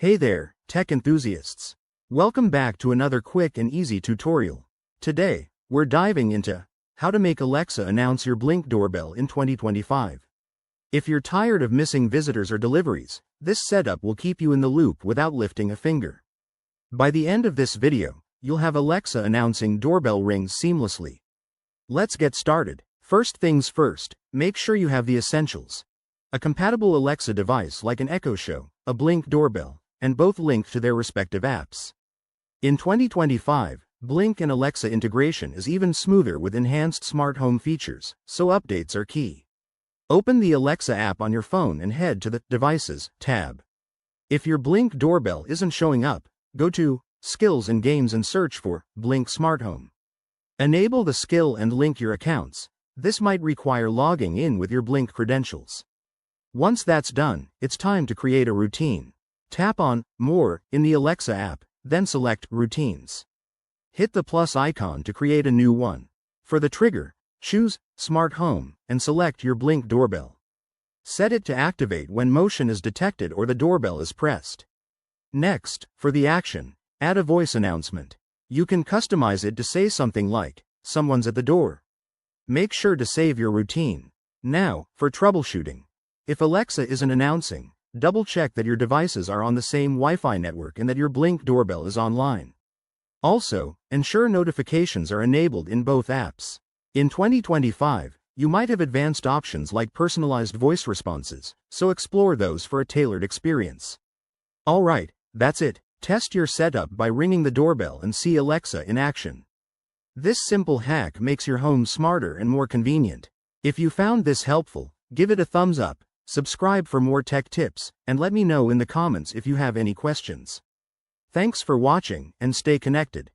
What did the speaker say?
Hey there, tech enthusiasts. Welcome back to another quick and easy tutorial. Today, we're diving into how to make Alexa announce your Blink doorbell in 2025. If you're tired of missing visitors or deliveries, this setup will keep you in the loop without lifting a finger. By the end of this video, you'll have Alexa announcing doorbell rings seamlessly. Let's get started. First things first, make sure you have the essentials. A compatible Alexa device like an Echo Show, a Blink doorbell, and both linked to their respective apps. In 2025, Blink and Alexa integration is even smoother with enhanced smart home features, so updates are key. Open the Alexa app on your phone and head to the Devices tab. If your Blink doorbell isn't showing up, go to Skills and Games and search for Blink Smart Home. Enable the skill and link your accounts. This might require logging in with your Blink credentials. Once that's done, it's time to create a routine. Tap on More in the Alexa app, then select Routines. Hit the plus icon to create a new one. For the trigger, choose Smart Home and select your Blink doorbell. Set it to activate when motion is detected or the doorbell is pressed. Next, for the action, add a voice announcement. You can customize it to say something like, "Someone's at the door." Make sure to save your routine. Now, for troubleshooting. If Alexa isn't announcing, double-check that your devices are on the same Wi-Fi network and that your Blink doorbell is online. Also, ensure notifications are enabled in both apps. In 2025, you might have advanced options like personalized voice responses, so explore those for a tailored experience. Alright, that's it. Test your setup by ringing the doorbell and see Alexa in action. This simple hack makes your home smarter and more convenient. If you found this helpful, give it a thumbs up. Subscribe for more tech tips, and let me know in the comments if you have any questions. Thanks for watching, and stay connected.